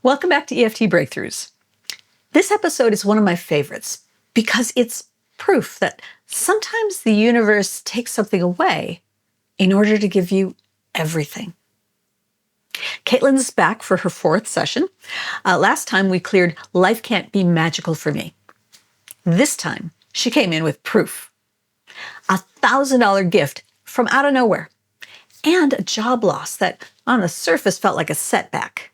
Welcome back to EFT Breakthroughs. This episode is one of my favorites because it's proof that sometimes the universe takes something away in order to give you everything. Caitlin's back for her fourth session. Last time we cleared life can't be magical for me. This time she came in with proof. $1,000 gift from out of nowhere and a job loss that on the surface felt like a setback.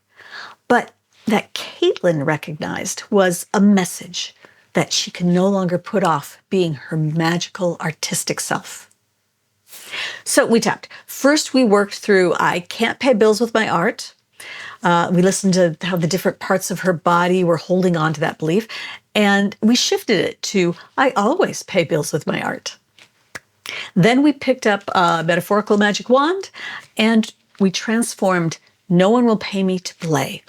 But that Caitlin recognized was a message that she can no longer put off being her magical artistic self. So we tapped. First, we worked through I can't pay bills with my art. We listened to how the different parts of her body were holding on to that belief. And we shifted it to I always pay bills with my art. Then we picked up a metaphorical magic wand and we transformed no one will pay me to play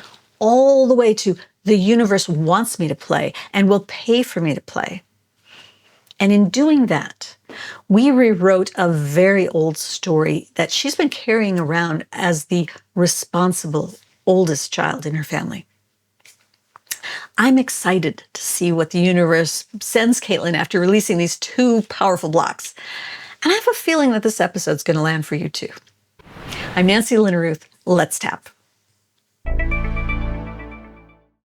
all the way to the universe wants me to play and will pay for me to play. And in doing that, we rewrote a very old story that she's been carrying around as the responsible oldest child in her family. I'm excited to see what the universe sends Caitlin after releasing these two powerful blocks. And I have a feeling that this episode's going to land for you too. I'm Nancy Linneruth. Let's tap.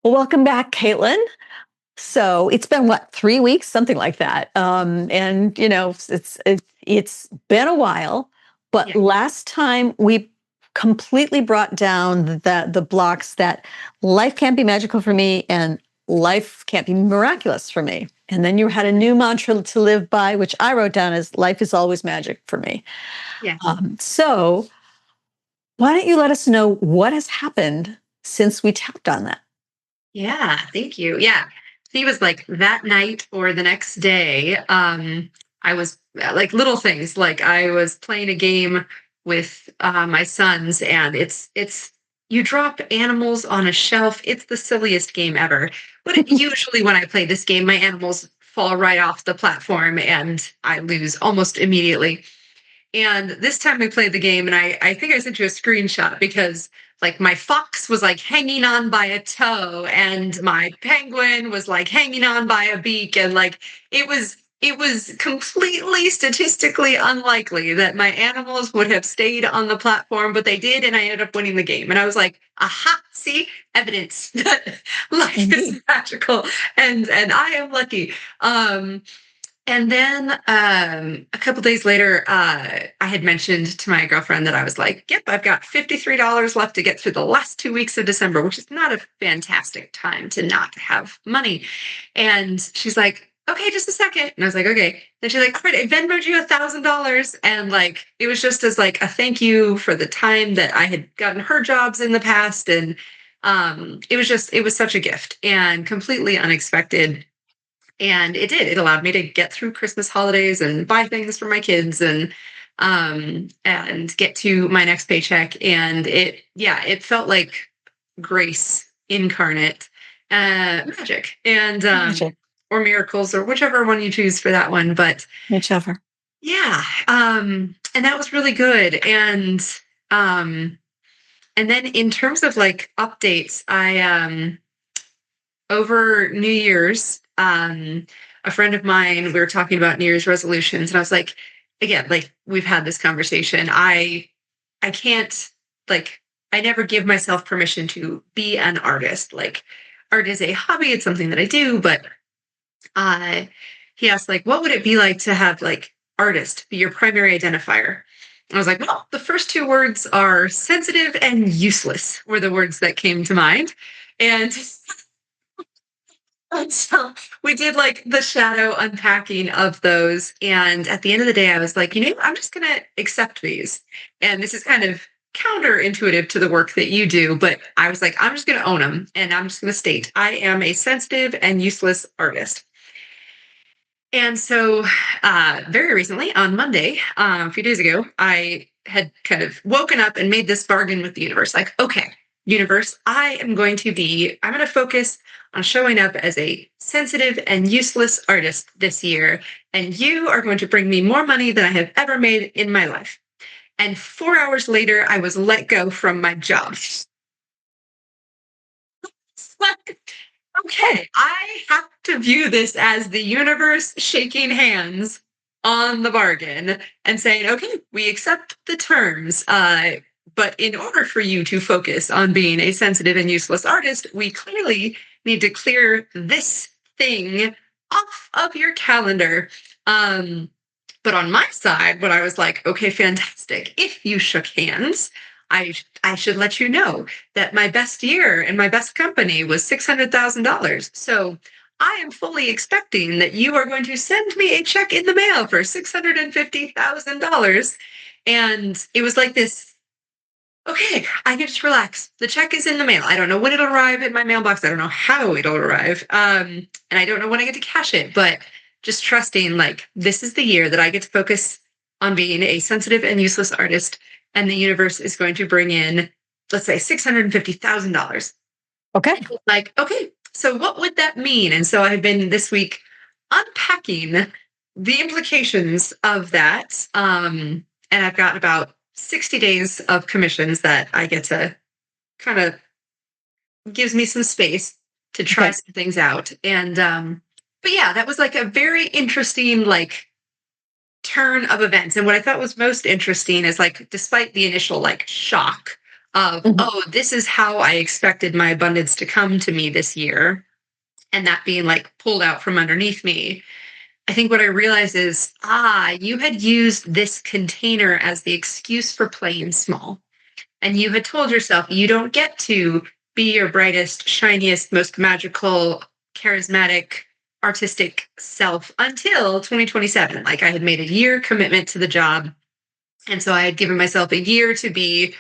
Well, welcome back, Caitlin. So it's been 3 weeks, something like that. And you know, it's been a while, but Yeah. last time we completely brought down the blocks that life can't be magical for me and life can't be miraculous for me. And then you had a new mantra to live by, which I wrote down as life is always magic for me. Yeah. So why don't you let us know what has happened since we tapped on that? Yeah. Thank you. Yeah. He was like that night or the next day. I was like little things like I was playing a game with my sons, and it's you drop animals on a shelf. It's the silliest game ever. But usually when I play this game, my animals fall right off the platform and I lose almost immediately. And this time we played the game, and I think I sent you a screenshot because like my fox was like hanging on by a toe, and my penguin was like hanging on by a beak, and like it was completely statistically unlikely that my animals would have stayed on the platform, but they did, and I ended up winning the game. And I was like, aha, see, evidence that life is Indeed. magical, and I am lucky. And then a couple days later, I had mentioned to my girlfriend that I was like, yep, I've got $53 left to get through the last 2 weeks of December, which is not a fantastic time to not have money. And she's like, okay, just a second. And I was like, okay. Then she's like, all right, I Venmoed you $1,000. And like, it was just as like a thank you for the time that I had gotten her jobs in the past. And it was such a gift and completely unexpected, and it did. It allowed me to get through Christmas holidays and buy things for my kids and get to my next paycheck. And it felt like grace incarnate, magic, and Magic, or miracles, or whichever one you choose for that one. But whichever. yeah, and that was really good. Um, and then in terms of like updates, I over New Year's, a friend of mine, we were talking about New Year's resolutions, and I was like, again, like we've had this conversation. I can't like I never give myself permission to be an artist. Like art is a hobby, it's something that I do, but uh he asked like, what would it be like to have like artist be your primary identifier? I was like, well, the first two words are sensitive and useless were the words that came to mind. And and so we did like the shadow unpacking of those. And at the end of the day, I was like, I'm just going to accept these. And this is kind of counterintuitive to the work that you do. But I was like, I'm just going to own them. And I'm just going to state I am a sensitive and useless artist. And so, very recently on Monday, a few days ago, I had kind of woken up and made this bargain with the universe. Like, okay, universe, I'm going to focus on showing up as a sensitive and useless artist this year. And you are going to bring me more money than I have ever made in my life. And 4 hours later, I was let go from my job. Okay, I have to view this as the universe shaking hands on the bargain and saying, okay, we accept the terms. But in order for you to focus on being a sensitive and useless artist, we clearly need to clear this thing off of your calendar. Um, but on my side, when I was like, okay, fantastic. If you shook hands, I should let you know that my best year and my best company was $600,000. So I am fully expecting that you are going to send me a check in the mail for $650,000. And it was like this, okay, I can just relax. The check is in the mail. I don't know when it'll arrive in my mailbox. I don't know how it'll arrive. And I don't know when I get to cash it, but just trusting like this is the year that I get to focus on being a sensitive and useless artist. And the universe is going to bring in, let's say, $650,000. Okay. Like, okay, so what would that mean? And so I've been this week unpacking the implications of that. And I've got about 60 days of commissions that I get to kind of gives me some space to try Okay. some things out. And but yeah, that was like a very interesting like turn of events. And what I thought was most interesting is like despite the initial like shock of, Mhm. oh, this is how I expected my abundance to come to me this year, and that being like pulled out from underneath me. I think what I realized is, you had used this container as the excuse for playing small. And you had told yourself you don't get to be your brightest, shiniest, most magical, charismatic, artistic self until 2027. Like I had made a year commitment to the job. And so I had given myself a year to be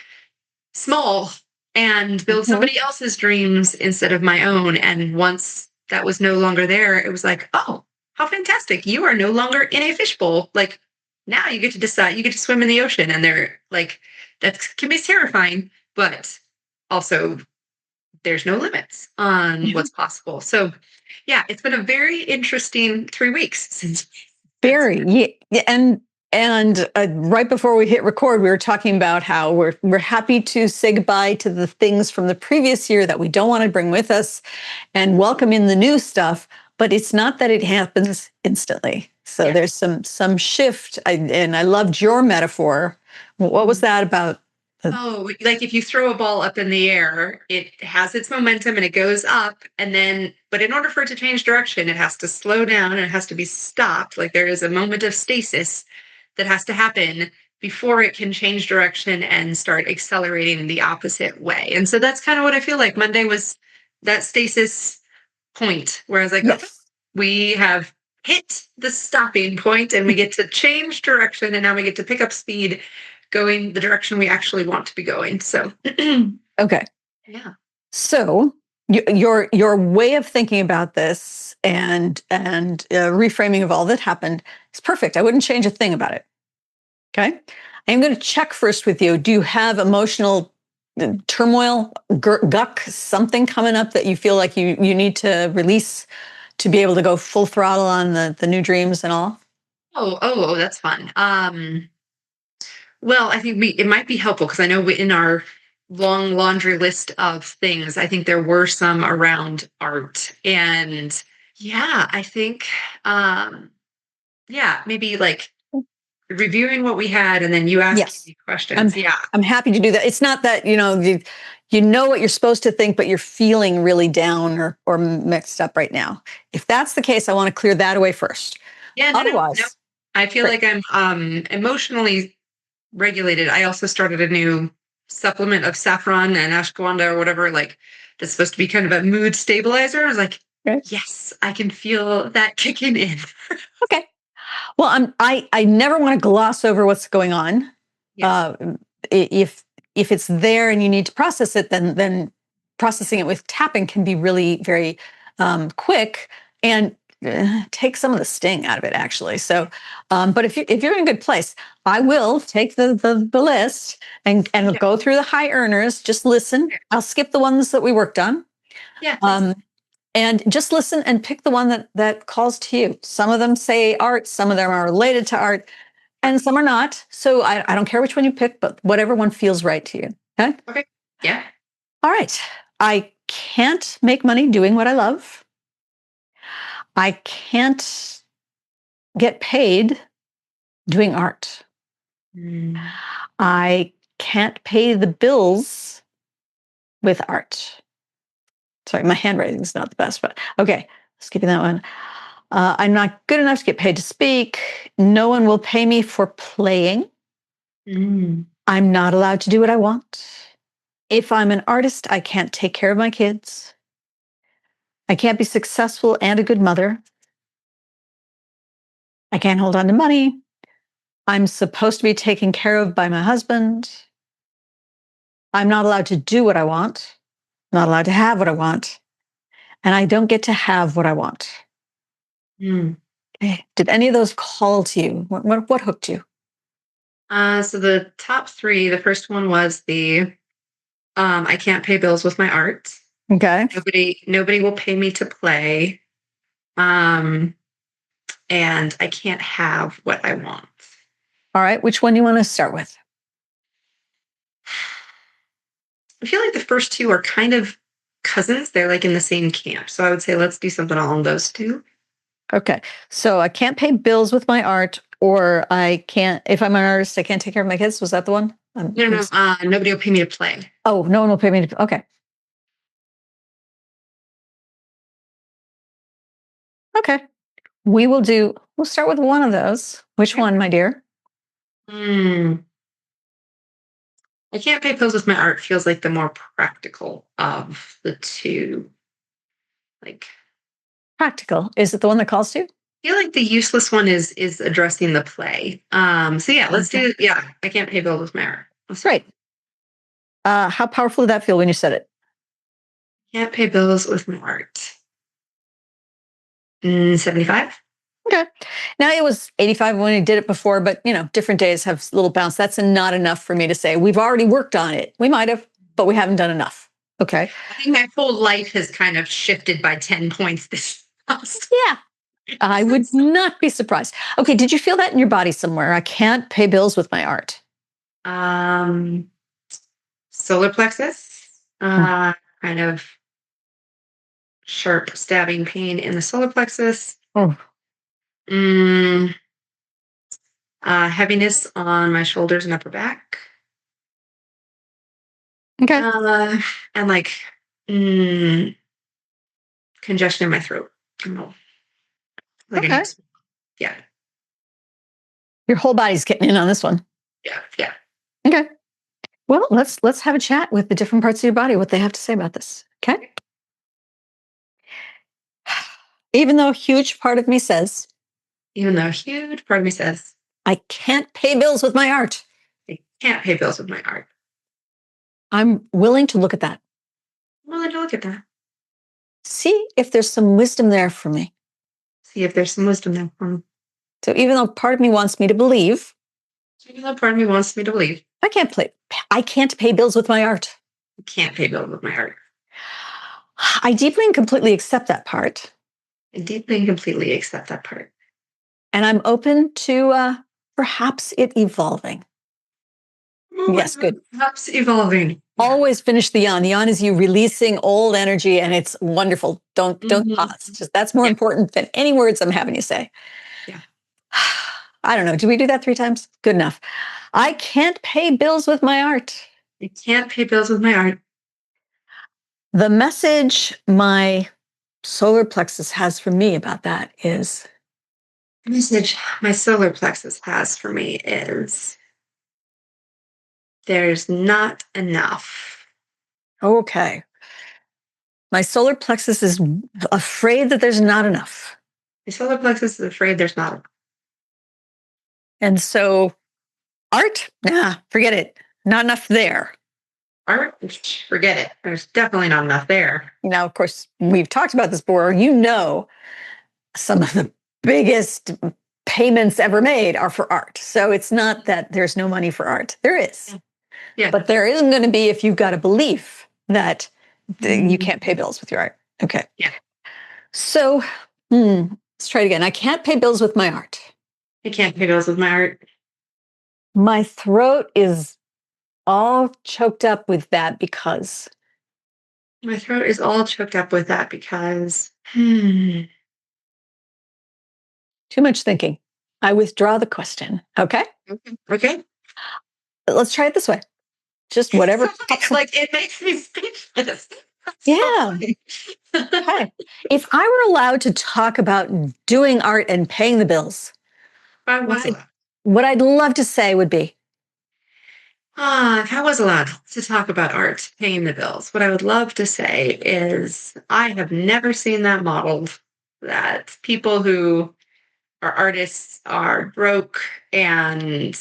small and build Mhm. somebody else's dreams instead of my own. And once that was no longer there, it was like, oh, how fantastic. You are no longer in a fishbowl. Like now you get to decide, you get to swim in the ocean. And they're like, that can be terrifying, but also there's no limits on Yeah. what's possible. So yeah, it's been a very interesting 3 weeks since that's Very. Yeah. Yeah, and right before we hit record, we were talking about how we're happy to say goodbye to the things from the previous year that we don't want to bring with us, and welcome in the new stuff. But it's not that it happens instantly. So yeah. there's some shift. And I loved your metaphor. What was that about? The, Oh, like if you throw a ball up in the air, it has its momentum and it goes up. And then, but in order for it to change direction, it has to slow down and it has to be stopped. Like there is a moment of stasis that has to happen before it can change direction and start accelerating in the opposite way. And so that's kind of what I feel like Monday was that stasis point where I was like, okay, yes. we have hit the stopping point and we get to change direction and now we get to pick up speed going the direction we actually want to be going. So Okay. yeah. So your way of thinking about this and reframing of all that happened is perfect. I wouldn't change a thing about it. Okay. I'm going to check first with you. Do you have emotional turmoil, guck, something coming up that you feel like you need to release to be able to go full throttle on the new dreams and all? Oh, that's fun. Well, I think it might be helpful because I know in our long laundry list of things, I think there were some around art. And yeah, I think yeah, maybe like reviewing what we had and then you asking Yes. me I'm questions. Yeah. I'm happy to do that. It's not that, you know what you're supposed to think, but you're feeling really down or mixed up right now. If that's the case, I want to clear that away first. Yeah, no. Otherwise, I feel great. like I'm emotionally regulated. I also started a new supplement of saffron and ashwagandha or whatever, like that's supposed to be kind of a mood stabilizer. I was like, Okay. yes, I can feel that kicking in. Okay. Well, I never want to gloss over what's going on. Yeah. Uh, if it's there and you need to process it, then processing it with tapping can be really very quick and take some of the sting out of it, actually. So, but if you're in a good place, I will take the list and Yeah. go through the high earners. Just listen. I'll skip the ones that we worked on. Yeah, please. Um, and just listen and pick the one that calls to you. Some of them say art, some of them are related to art, and some are not. So I don't care which one you pick, but whatever one feels right to you. Okay. Okay. Yeah. All right. I can't make money doing what I love. I can't get paid doing art. Mm. I can't pay the bills with art. Sorry, my handwriting's not the best, but okay, skipping that one. I'm not good enough to get paid to speak. No one will pay me for playing. Mm. I'm not allowed to do what I want. If I'm an artist, I can't take care of my kids. I can't be successful and a good mother. I can't hold on to money. I'm supposed to be taken care of by my husband. I'm not allowed to do what I want, not allowed to have what I want, and I don't get to have what I want. Mm. Did any of those call to you? What hooked you? So the top three, the first one was the I can't pay bills with my art. Okay. Nobody will pay me to play. Um, and I can't have what I want. All right. Which one do you want to start with? I feel like the first two are kind of cousins. They're like in the same camp. So I would say let's do something on those two. Okay. So I can't pay bills with my art, or I can't, if I'm an artist, I can't take care of my kids. Was that the one? No, no, nobody will pay me to play. Oh, no one will pay me to, okay. Okay. We'll start with one of those. Which Okay. one, my dear? Hmm. I can't pay bills with my art feels like the more practical of the two. Like Practical. Is it the one that calls to you? I feel like the useless one is addressing the play. So yeah, let's Okay. do yeah. I can't pay bills with my art. Let's Great. How powerful did that feel when you said it? can't pay bills with my art. 75. Okay. Now it was 85 when he did it before, but different days have little bounce. That's not enough for me to say we've already worked on it. We might have, but we haven't done enough. Okay. I think my whole life has kind of shifted by 10 points this past. Yeah. I would not be surprised. Okay. Did you feel that in your body somewhere? I can't pay bills with my art. Um, solar plexus, Hmm. kind of sharp stabbing pain in the solar plexus. Oh, Mm, heaviness on my shoulders and upper back. okay. Uh, and like mm, congestion in my throat. I don't know, like I Okay. need to, yeah, Your whole body's getting in on this one. yeah. Okay. Well, let's have a chat with the different parts of your body, what they have to say about this. Okay. Even though a huge part of me says, Even though a huge part of me says I can't pay bills with my art, I can't pay bills with my art. I'm willing to look at that. I'm willing to look at that. See if there's some wisdom there for me. See if there's some wisdom there for me. So even though part of me wants me to believe, Even though part of me wants me to believe I can't pay bills with my art. I can't pay bills with my art. I deeply and completely accept that part. I deeply and completely accept that part. And I'm open to perhaps it evolving. Yes, good. Perhaps evolving. Yeah. Always finish the yawn. The yawn is you releasing old energy, and it's wonderful. Don't Mhm. pause. Just that's more Yeah. important than any words I'm having you say. Yeah. I don't know. Do we do that 3 times? Good enough. I can't pay bills with my art. I can't pay bills with my art. The message my solar plexus has for me about that is The message my solar plexus has for me is there's not enough. okay. My solar plexus is afraid that there's not enough. My solar plexus is afraid there's not enough. And so art, nah, forget it. Not enough there. Art, forget it. There's definitely not enough there. Now, of course, we've talked about this before. Some of the biggest payments ever made are for art. So it's not that there's no money for art. There is. Yeah. Yeah. But there isn't going to be if you've got a belief that you Mhm. can't pay bills with your art. Okay. Yeah. So let's try it again. I can't pay bills with my art. I can't pay bills with my art. My throat is all choked up with that because My throat is all choked up with that because Too much thinking. I withdraw the question. Okay. okay. Okay. Let's try it this way. Just whatever pops. Like it makes me speechless. That's so Yeah. funny. Okay. If I were allowed to talk about doing art and paying the bills, I what was I allowed. what I'd love to say would be, If I was allowed to talk about art paying the bills, what I would love to say is I have never seen that modeled, that people who are artists are broke and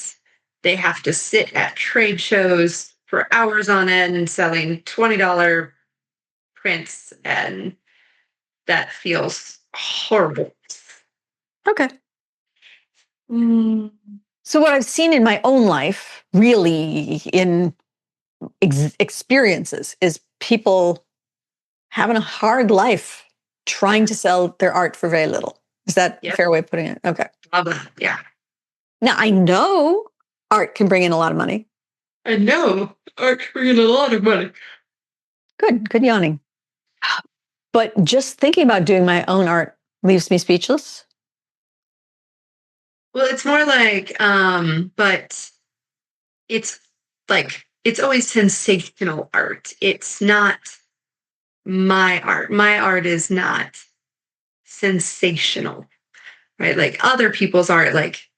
they have to sit at trade shows for hours on end selling $20 prints, and that feels horrible. okay. Mm, So what I've seen in my own life, really in experiences, is people having a hard life trying yeah. to sell their art for very little. Is that a Yep. fair way of putting it? Okay. Love that. Yeah. Now I know art can bring in a lot of money. I know art bringing a lot of money. Good yawning. But just thinking about doing my own art leaves me speechless. Well, it's more like, but it's it's always sensational art. It's not my art. My art is not sensational, right? Like other people's art, like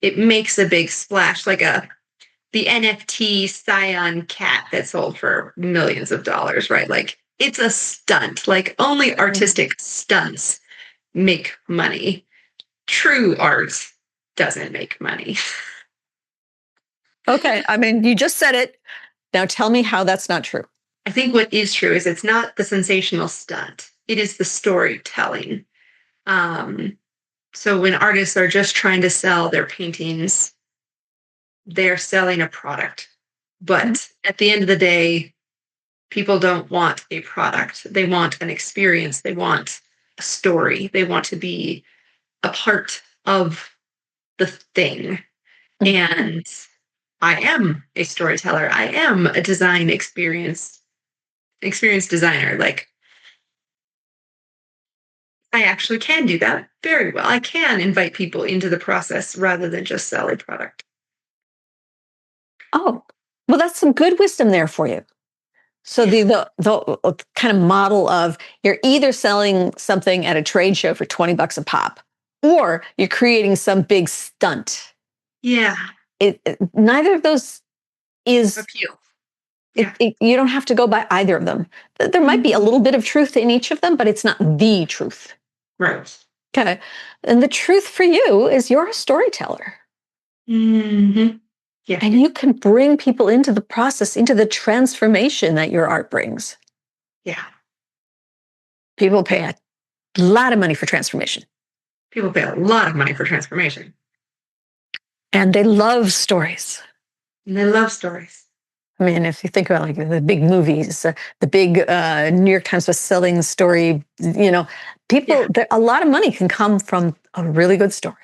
it makes a big splash, like the NFT Scion cat that sold for millions of dollars, right? Like it's a stunt. Like only artistic stunts make money. True art doesn't make money. Okay. I mean, you just said it. Now tell me how that's not true. I think what is true is it's not the sensational stunt. It is the storytelling. Um, so when artists are just trying to sell their paintings, they're selling a product. Mhm. But at the end of the day, people don't want a product. They want an experience. They want a story. They want to be a part of the thing. And I am a storyteller. I am a design experience designer. Like I actually can do that very well. I can invite people into the process rather than just sell a product. Oh, well, that's some good wisdom there for you. So Yeah. the kind of model of you're either selling something at a trade show for 20 bucks a pop, or you're creating some big stunt. Yeah. Neither of those is Appeal. Yeah. you don't have to go by either of them. There might be a Mhm. little bit of truth in each of them, but it's not the truth. Right. Okay. And the truth for you is you're a storyteller. Hmm. Yeah. And you can bring people into the process, into the transformation that your art brings. Yeah. People pay a lot of money for transformation. People pay a lot of money for transformation. And they love stories. And they love stories. I mean, if you think about like the big movies, the big New York Times best-selling story, Yeah. a lot of money can come from a really good story.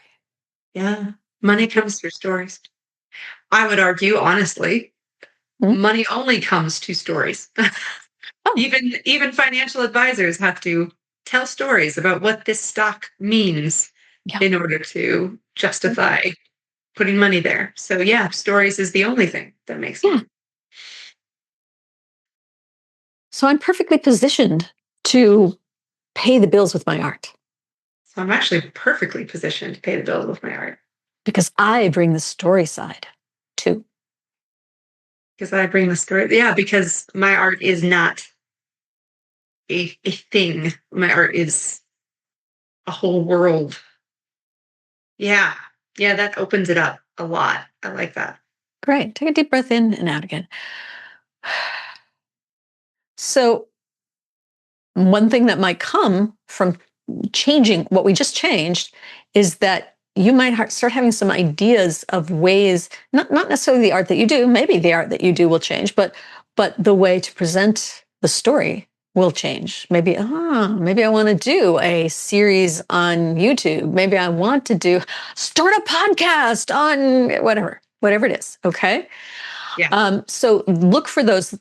Yeah. Money comes through stories. I would argue, honestly, Hmm? money only comes to stories. Oh, Even financial advisors have to tell stories about what this stock means yeah, in order to justify putting money there. So yeah, stories is the only thing that makes yeah. money. So I'm perfectly positioned to pay the bills with my art So I'm actually perfectly positioned to pay the bills with my art because I bring the story side too. because I bring the story. Yeah, because my art is not a thing. My art is a whole world. Yeah. Yeah, that opens it up a lot. I like that. Great. Take a deep breath in and out again. So, one thing that might come from changing what we just changed is that you might start having some ideas of ways, not necessarily the art that you do, maybe the art that you do will change, but the way to present the story will change. Maybe I want to do a series on YouTube. Maybe I want to start a podcast on whatever it is. Okay. Yeah. So look for those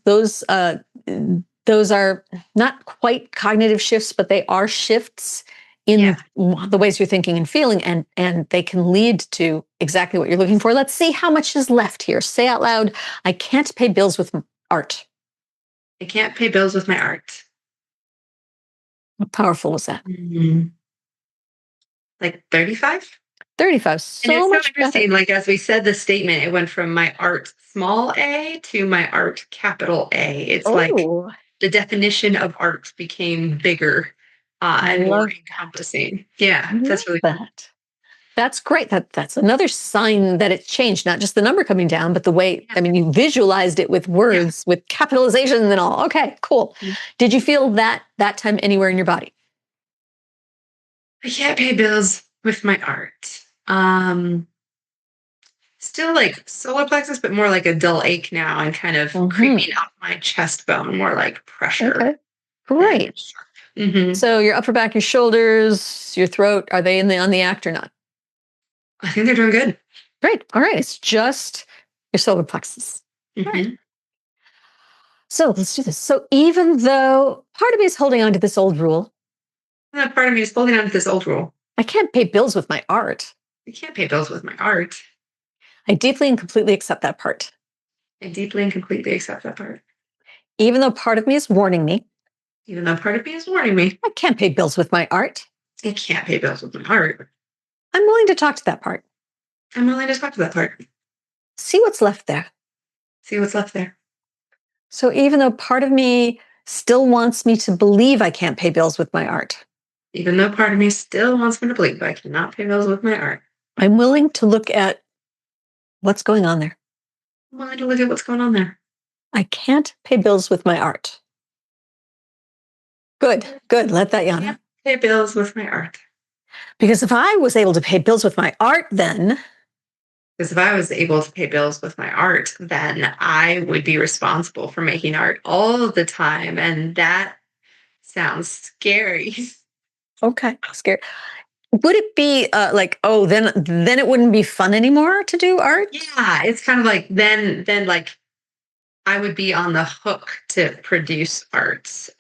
those are not quite cognitive shifts, but they are shifts Yeah. in the ways you're thinking and feeling, and they can lead to exactly what you're looking for. Let's see how much is left here. Say out loud, I can't pay bills with art. I can't pay bills with my art. How powerful was that? Mhm. Like 35? 35, And so it's so much better. interesting. Like, as we said, the statement, it went from my art small a to my art capital A. It's like Oh, the definition of art became bigger I and more love encompassing. Yeah, I love that's really cool. that. That's great. That's another sign that it's changed, not just the number coming down, but the way, Yeah. I mean, you visualized it with Yeah. words, with capitalizations and all. Okay, cool. Mhm. Did you feel that time anywhere in your body? I can't pay bills with my art. Still like solar plexus, but more like a dull ache now and kind of creeping Hmm. up my chest bone, more like pressure Okay, than great. sharp. Hmm. So your upper back, your shoulders, your throat, are they in the on the act or not? I think they're doing good. Great. All right. It's just your solar plexus. All right. Hmm. So let's do this. So even though part of me is holding on to this old rule, That part of me is holding on to this old rule. I can't pay bills with my art. I can't pay bills with my art. I deeply and completely accept that part. I deeply and completely accept that part. Even though part of me is warning me, Even though part of me is warning me, I can't pay bills with my art. I can't pay bills with my art. I'm willing to talk to that part. I'm willing to talk to that part. See what's left there. See what's left there. So even though part of me still wants me to believe I can't pay bills with my art, Even though part of me still wants me to believe I cannot pay bills with my art. I'm willing to look at what's going on there. I'm willing to look at what's going on there. I can't pay bills with my art. Good, good. Let that yawn out. Can't pay bills with my art. Because if I was able to pay bills with my art, then Because if I was able to pay bills with my art, then I would be responsible for making art all the time. And that sounds scary. okay, scared. Would it be like, oh, then it wouldn't be fun anymore to do art? Yeah, it's kind of like then like I would be on the hook to produce art.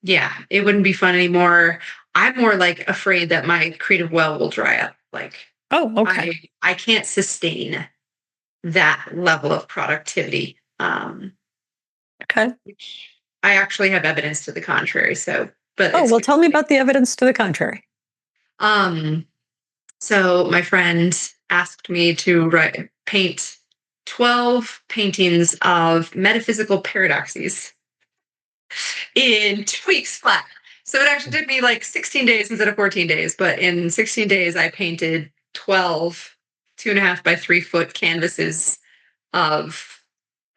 Yeah, it wouldn't be fun anymore. I'm more like afraid that my creative well will dry up. Like Oh, okay. I can't sustain that level of productivity. Okay. Which I actually have evidence to the contrary. So, but Oh, it's well, tell me about the evidence to the contrary. um. So my friend asked me to paint 12 paintings of metaphysical paradoxes in 2 weeks flat. So it actually took me like 16 days instead of 14 days. But in 16 days, I painted 12 2.5 by 3 foot canvases of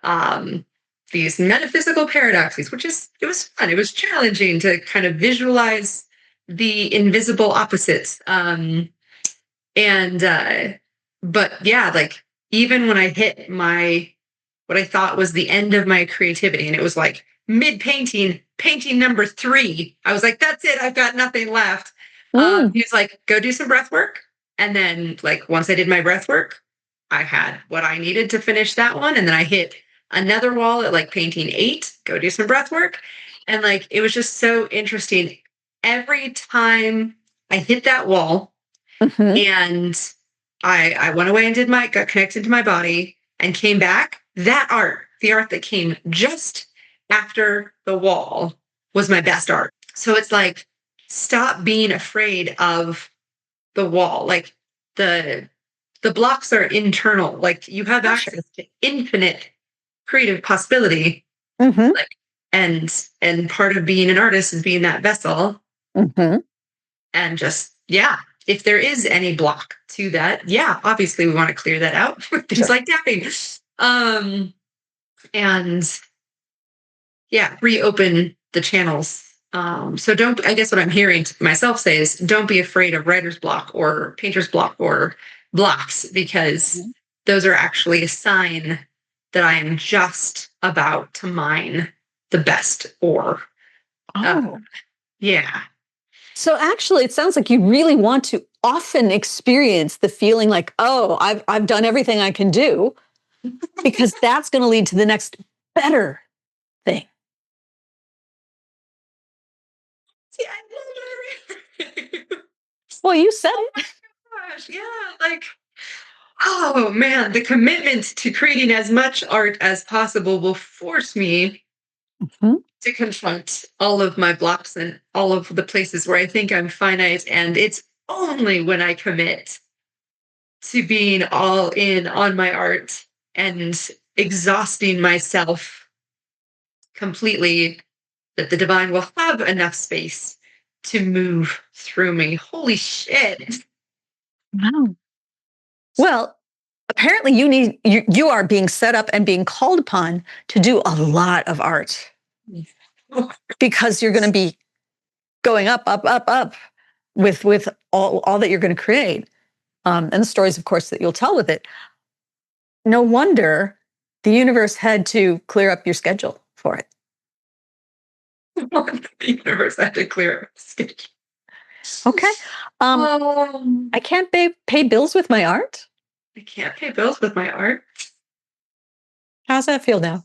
um, these metaphysical paradoxes, which is, it was fun. It was challenging to kind of visualize the invisible opposites. And but yeah, like even when I hit my what I thought was the end of my creativity, and it was like mid painting, painting number 3, I was like, that's it, I've got nothing left. Mm, He was like, go do some breath work. And then like once I did my breath work, I had what I needed to finish that one. And then I hit another wall at like painting 8, go do some breath work. And like it was just so interesting. Every time I hit that wall, hmm. and I went away and did my got connected to my body and came back. That art, the art that came just after the wall, was my best art. So it's like, stop being afraid of the wall. Like the the blocks are internal. Like you have Oh, sure. access to infinite creative possibility. Hmm. Like and part of being an artist is being that vessel. Hmm. And just, yeah, if there is any block to that, yeah, obviously we want to clear that out with things Sure. like tapping. Um, and yeah, reopen the channels. So don't, I guess what I'm hearing myself say is don't be afraid of writer's block or painter's block or blocks, because Mhm. those are actually a sign that I am just about to mine the best ore. Uh, Oh, yeah. so actually, it sounds like you really want to often experience the feeling like, oh, I've done everything I can do, because that's going to lead to the next better thing. See, I love it. Well, you said Oh it. my gosh, yeah, like, oh man, the commitment to creating as much art as possible will force me Mhm. to confront all of my blocks and all of the places where I think I'm finite. And it's only when I commit to being all in on my art and exhausting myself completely that the divine will have enough space to move through me. Holy shit. Wow. Well, apparently you are being set up and being called upon to do a lot of art because you're going to be going up, up, up, up with all that you're going to create, and the stories, of course, that you'll tell with it. No wonder the universe had to clear up your schedule for it. The universe had to clear it. Okay. Um, Um, I can't pay bills with my art. I can't pay bills with my art. How's that feel now?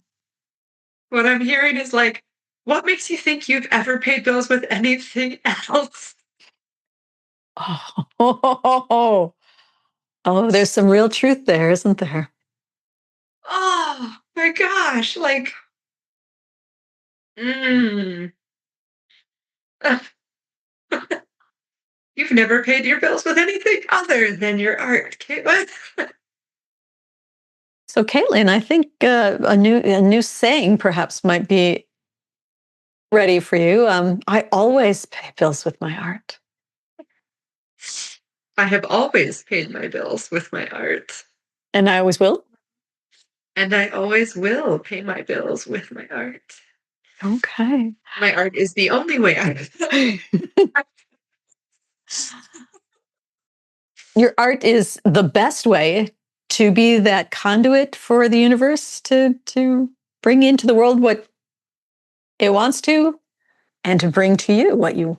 What I'm hearing is like, what makes you think you've ever paid bills with anything else? Oh, oh, there's some real truth there, isn't there? Oh my gosh. Like, mm, you've never paid your bills with anything other than your art, Caitlin. So, Caitlin, I think a new saying perhaps might be ready for you. I always pay bills with my art, I have always paid my bills with my art, and I always will. and I always will pay my bills with my art. Okay. My art is the only way Your art is the best way to be that conduit for the universe to bring into the world what it wants to, and to bring to you what you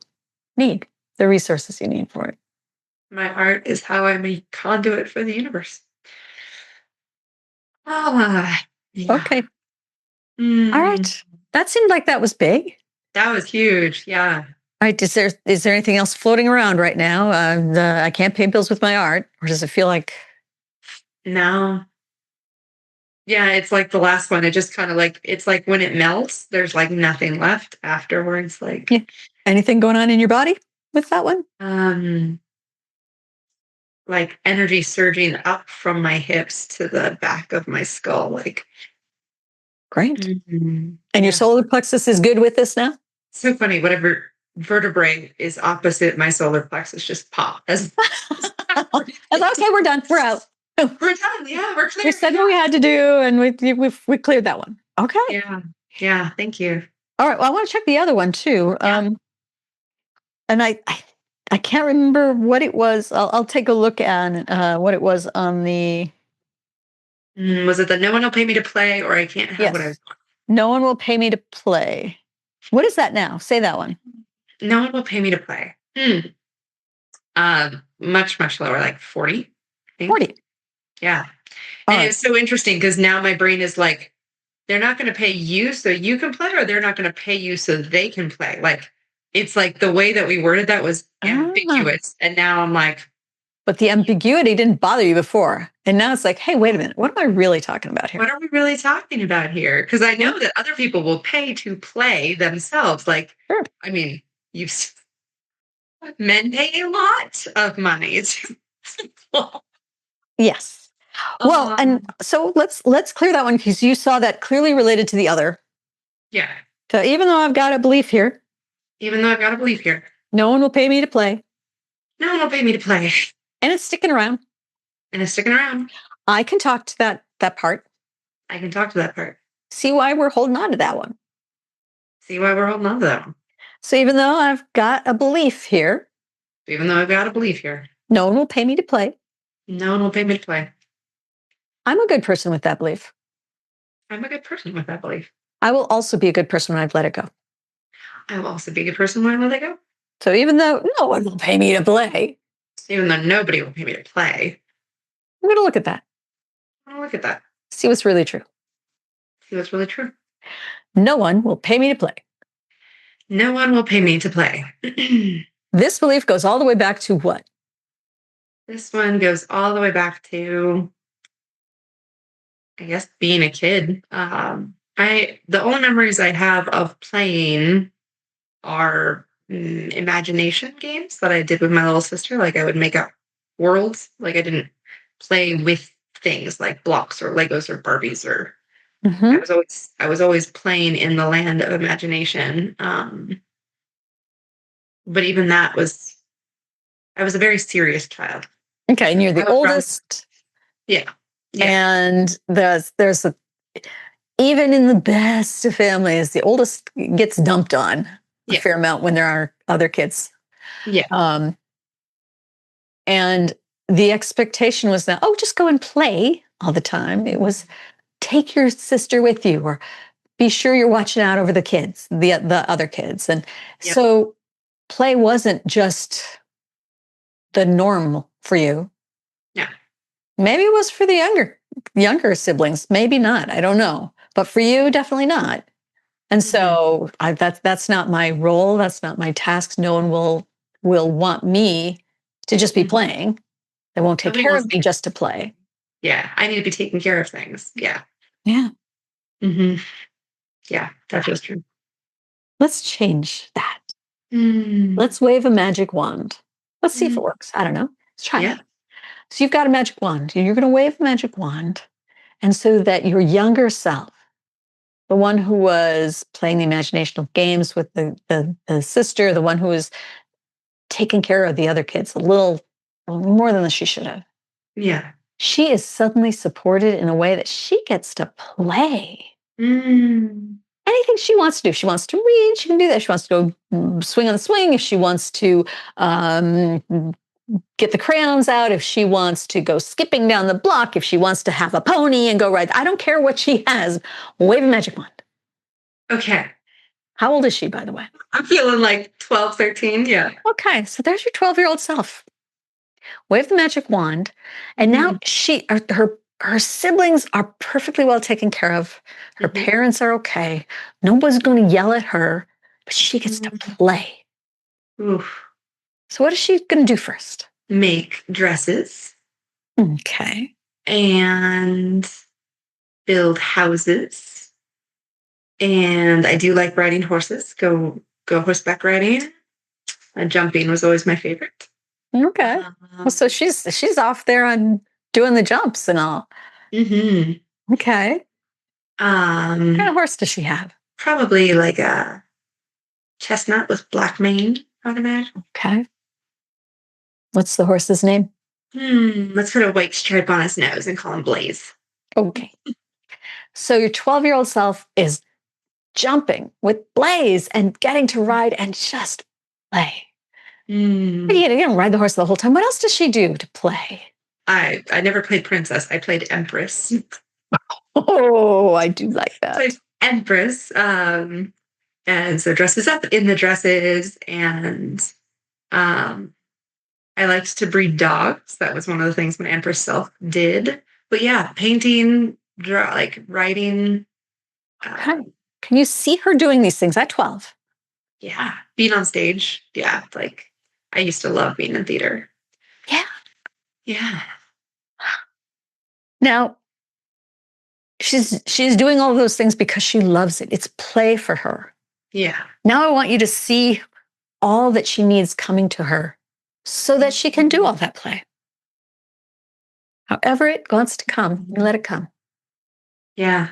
need, the resources you need for it. My art is how I'm a conduit for the universe. Ah, yeah. Okay. All Mm, right. That seemed like that was big. that was huge. Yeah. All right. Is there anything else floating around right now? I can't pay bills with my art, or does it feel like No. Yeah, it's like the last one. It just kind of like it's like when it melts, there's like nothing left afterwards. yeah, anything going on in your body with that one? Um, like energy surging up from my hips to the back of my skull. Like, Great. And your yeah. solar plexus is good with this now? So funny. Whatever vertebrae is opposite my solar plexus just pop as That's okay. We're done. We're out. we're done. Yeah, we're We clear. said Yeah. what we had to do, and we cleared that one. Okay. Yeah. Yeah. Thank you. All right. Well, I want to check the other one too. Yeah. And I can't remember what it was. I'll take a look at what it was on the. Was it the no one will pay me to play or I can't have what I Yes. No one will pay me to play. What is that now? Say that one. no one will pay me to play. Much, much lower, like 40, I think. 40. Yeah. All And it right. was so interesting because now my brain is like, they're not going to pay you so you can play, or they're not going to pay you so they can play. Like, it's like the way that we worded that was Ah, ambiguous. And now I'm like, but the ambiguity didn't bother you before. And now it's like, hey, wait a minute. What am I really talking about here? what are we really talking about here? Because I Hmm? know that other people will pay to play themselves. Like, Sure. I mean, you've men pay a lot of money. Yes. Well, and um, so let's clear that one because you saw that clearly related to the other. yeah. So even though I've got a belief here, Even though I've got to believe here, no one will pay me to play, no one will pay me to play, and it's sticking around. and it's sticking around. I can talk to that part. I can talk to that part. See why we're holding on to that one. See why we're holding on to that one. So even though I've got a belief here, Even though I've got to believe here, no one will pay me to play. no one will pay me to play. I'm a good person with that belief. I'm a good person with that belief. I will also be a good person when I've let it go. I will also be a good person when I let it go. So even though no one will pay me to play, Even though nobody will pay me to play. I'm going to look at that, Oh, look at that. see what's really true. See what's really true. No one will pay me to play. No one will pay me to play. This belief goes all the way back to what? This one goes all the way back to, I guess, being a kid. The only memories I have of playing are imagination games that I did with my little sister. Like I would make up worlds. Like I didn't play with things like blocks or Legos or Barbies or Hmm. I was always playing in the land of imagination. But even that was I was a very serious child. Okay, and you're I the was around, oldest, yeah, yeah, and there's a, even in the best of families, the oldest gets dumped on a yeah, fair amount when there are other kids. yeah. Um, and the expectation was that, oh, just go and play all the time. It was take your sister with you, or be sure you're watching out over the kids, the other kids. And Yep. so play wasn't just the norm for you. Yeah. Maybe it was for the younger siblings, maybe not. I don't know. But for you, definitely not. And Mhm. so that's not my role. That's not my task. No one will want me to just be Mhm. playing. They won't take Nobody care wants of me just to play. yeah, I need to be taking care of things. Yeah. Yeah. Mhm. Yeah, that feels true. Let's change that. Mm. Let's wave a magic wand. Let's see if Mhm. it works. I don't know. Let's try it. Yeah. So you've got a magic wand. And you're going to wave a magic wand. And so that your younger self, the one who was playing the imaginational games with the sister, the one who was taking care of the other kids a little more than she should have, Yeah. she is suddenly supported in a way that she gets to play Mm. anything she wants to do. If she wants to read, she can do that. If she wants to go swing on the swing. If she wants to um, get the crayons out, if she wants to go skipping down the block, if she wants to have a pony and go ride, I don't care what she has. Wave a magic wand. Okay. How old is she, by the way? I'm feeling like 12, 13. Yeah. Okay, so there's your 12-year-old self. Wave the magic wand, and now Mhm. her siblings are perfectly well taken care of. Her Mhm. parents are okay. Nobody's going to yell at her, but she gets to Mm. play. Oof. So what is she going to do first? Make dresses Okay. and build houses. And I do like riding horses. Go horseback riding. Jumping was always my favorite. Okay. Well, so Um, she's off there on doing the jumps and all. mhm. Okay. What kind of um, horse does she have? Probably like a chestnut with black mane, I would imagine. Okay. What's the horse's name? Let's put a white stripe on his nose and call him Blaze. Okay. So your 12-year-old self is jumping with Blaze and getting to ride and just play. Mm. You don't ride the horse the whole time. What else does she do to play? I never played princess. I played empress. Oh, I do like Played that. empress. And so dresses up in the dresses, and um, I liked to breed dogs. That was one of the things my empress self did. But yeah, painting, like writing. Okay. Um, Can you see her doing these things at 12? yeah, being on stage. Yeah, like I used to love being in theater. Yeah. Yeah. Now, she's doing all of those things because she loves it. It's play for her. Yeah. Now I want you to see all that she needs coming to her so that she can do all that play. However it wants to come, you let it come. Yeah.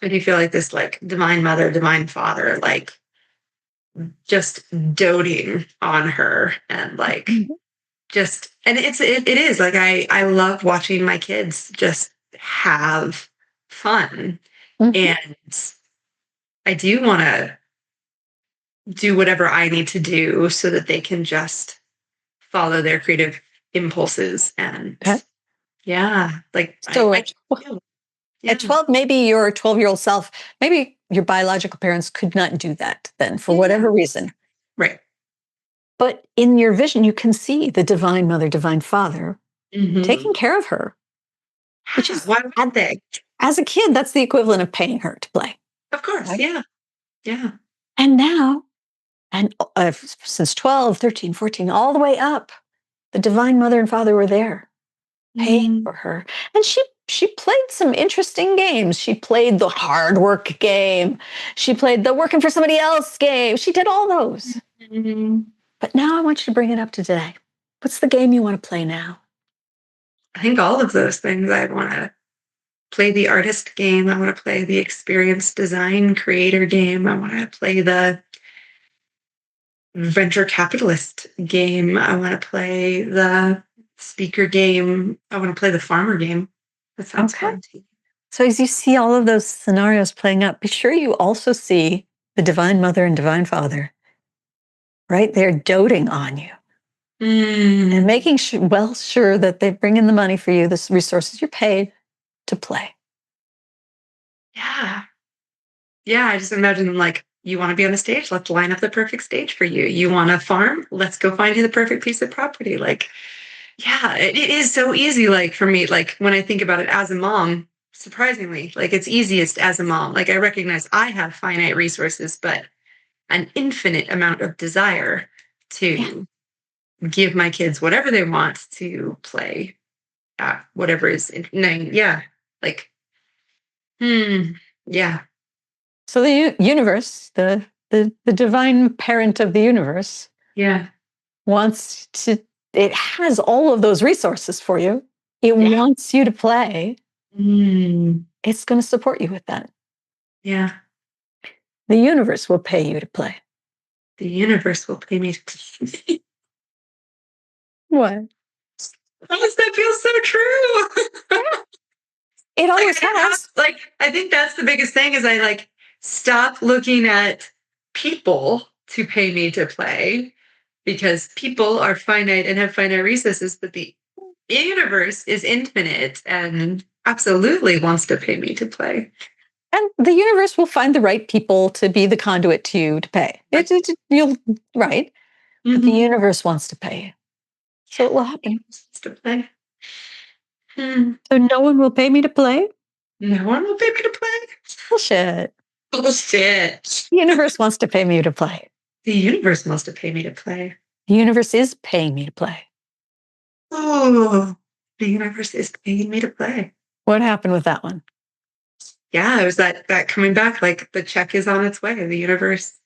I do feel like this like divine mother, divine father, like just doting on her and like Mhm. just and it is like I love watching my kids just have fun. Mhm. And I do want to do whatever I need to do so that they can just follow their creative impulses and Okay. yeah, like So I do. at Yeah. 12, maybe your 12-year-old self, maybe your biological parents could not do that then for Yeah. whatever reason. Right. But in your vision, you can see the divine mother, divine father Hmm. taking care of her, which Yeah. is, Why wouldn't they? as a kid, that's the equivalent of paying her to play. Of course. Right? Yeah. Yeah. And now, and since 12, 13, 14, all the way up, the Divine Mother and Father were there paying Mm. for her. And she played some interesting games. She played the hard work game. She played the working for somebody else game. She did all those. Mhm. But now I want you to bring it up to today. What's the game you want to play now? I think all of those things. I want to play the artist game. I want to play the experience design creator game. I want to play the venture capitalist game. I want to play the speaker game. I want to play the farmer game. That sounds Okay. fun too. So as you see all of those scenarios playing out, be sure you also see the Divine Mother and Divine Father right there doting on you and Mm, making sure that they bring in the money for you, the resources you're paid to play. yeah. Yeah. I just imagine them like, you want to be on a stage? Let's line up the perfect stage for you. You want a farm? Let's go find you the perfect piece of property. Like, yeah, it is so easy. Like for me, like when I think about it as a mom, surprisingly, like it's easiest as a mom. Like I recognize I have finite resources, but an infinite amount of desire Yeah. to give my kids whatever they want to play at whatever is yeah, like yeah, So the universe, the divine parent of the universe, yeah, wants to. It has all of those resources for you. It yeah, wants you to play. mm, It's going to support you with that. yeah. The universe will pay you to play. The universe will pay me. What? Oh, that feels so true. It Like always I didn't have has. like I think that's the biggest thing is I like stop looking at people to pay me to play because people are finite and have finite resources, but the universe is infinite and absolutely wants to pay me to play. And the universe will find the right people to be the conduit to you to pay. Right. You'll right, but the Mhm. universe wants to pay you, so it will The happen. universe wants to play. Hmm. So no one will pay me to play. No one will pay me to play. Bullshit. Bullshit. The universe wants to pay me to play. The universe wants to pay me to play. The universe is paying me to play. Oh, the universe is paying me to play. What happened with that one? Yeah, it was that coming back, like the check is on its way. The universe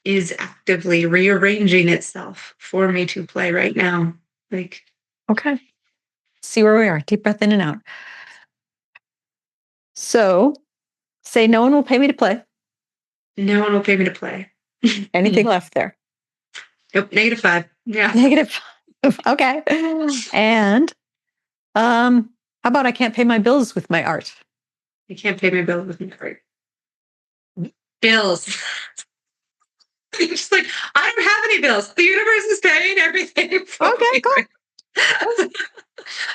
is actively rearranging itself for me to play right now. Like, Okay. See where we are. Deep breath in and out. So say no one will pay me to play. no one will pay me to play. Anything left there? Nope, -5. Yeah. Negative. Okay. And how about I can't pay my bills with my art? You can't pay my bill with my card. Bills. Just like, I don't have any bills. The universe is paying everything for Okay, me. cool.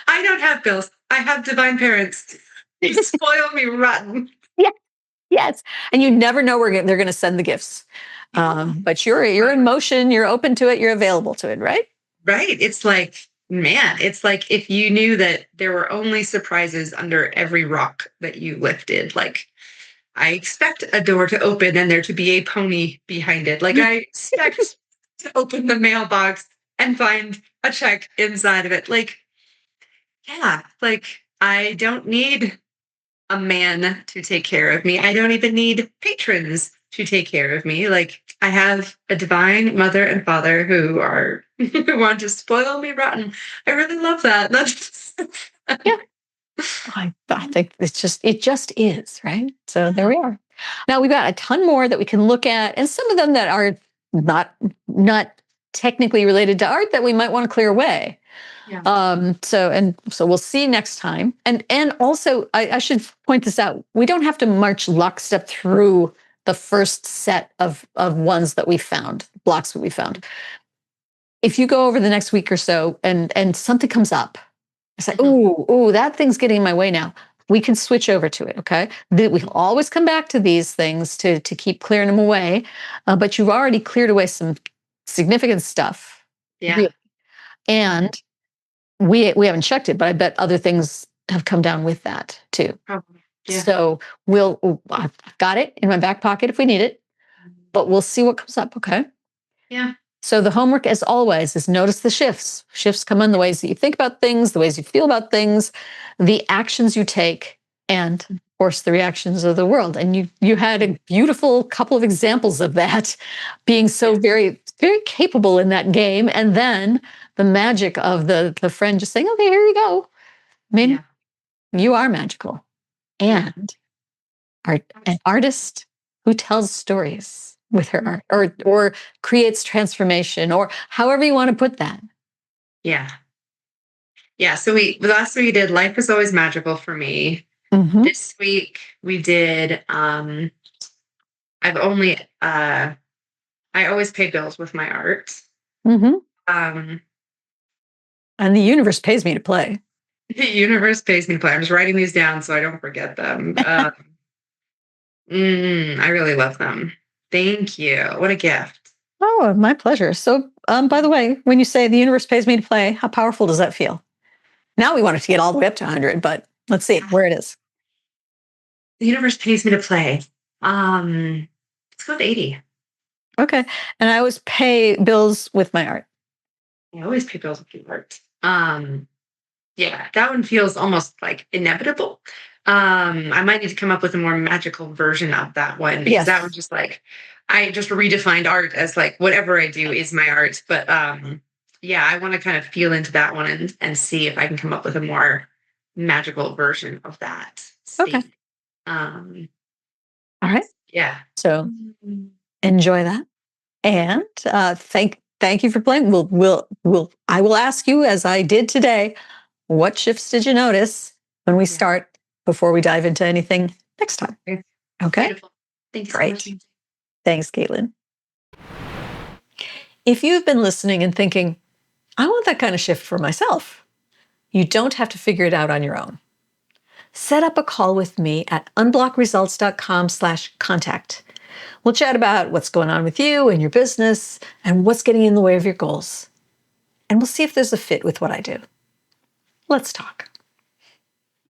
I don't have bills. I have divine parents. They spoil me rotten. Yeah. Yes. And you never know where they're going to send the gifts. Yeah. But you're in motion. You're open to it. You're available to it, right? Right. It's like, man, it's like if you knew that there were only surprises under every rock that you lifted. Like, I expect a door to open and there to be a pony behind it. Like, I expect to open the mailbox and find a check inside of it. Like, yeah, like, I don't need a man to take care of me. I don't even need patrons to take care of me. Like I have a divine mother and father who are who want to spoil me rotten. I really love that. That's Yeah. I think it just is, right? So there yeah. we are. Now we've got a ton more that we can look at, and some of them that are not technically related to art that we might want to clear away. Yeah. So we'll see next time. And also I should point this out. We don't have to march lockstep through the first set of ones that we found, blocks that we found. If you go over the next week or so and something comes up, it's like, Mhm. ooh, that thing's getting in my way now. We can switch over to it. Okay. We can always come back to these things to keep clearing them away. But you've already cleared away some significant stuff. Yeah. Really. And we haven't checked it, but I bet other things have come down with that too. Probably. Yeah. So I've got it in my back pocket if we need it. but we'll see what comes up. Okay. Yeah. So the homework, as always, is notice the shifts. Shifts come in the ways that you think about things, the ways you feel about things, the actions you take, and of course the reactions of the world. And you had a beautiful couple of examples of that, being so Yeah. very, very capable in that game. And then the magic of the friend just saying, okay, here you go. I mean, Yeah. you are magical. Yeah. And are an artist who tells stories with her art, or creates transformation, or however you want to put that. Yeah. Yeah. So last week we did Life is Always Magical for Me. Mm-hmm. This week we did I've only I always pay bills with my art. Mm-hmm. Um And the universe pays me to play. the universe pays me to play. I'm just writing these down so I don't forget them. I really love them. Thank you. What a gift. Oh, my pleasure. So, by the way, when you say the universe pays me to play, how powerful does that feel? Now we want it to get all the way up to 100, but let's see where it is. The universe pays me to play. Let's go to 80. Okay. And I always pay bills with my art. I always pay bills with the art. Yeah, that one feels almost like inevitable. I might need to come up with a more magical version of that one because that one Yes. just like I just redefined art as like whatever I do is my art. But yeah, I want to kind of feel into that one and see if I can come up with a more magical version of that Okay. state. Um, All right. yeah. So enjoy that. And thank you for playing. I will ask you, as I did today, what shifts did you notice when we Yeah. start, before we dive into anything next time? Okay. Okay. Beautiful. Thank you so much. Great. Thanks, Caitlin. If you've been listening and thinking, I want that kind of shift for myself, you don't have to figure it out on your own. Set up a call with me at unblockresults.com/contact. We'll chat about what's going on with you and your business and what's getting in the way of your goals. And we'll see if there's a fit with what I do. Let's talk.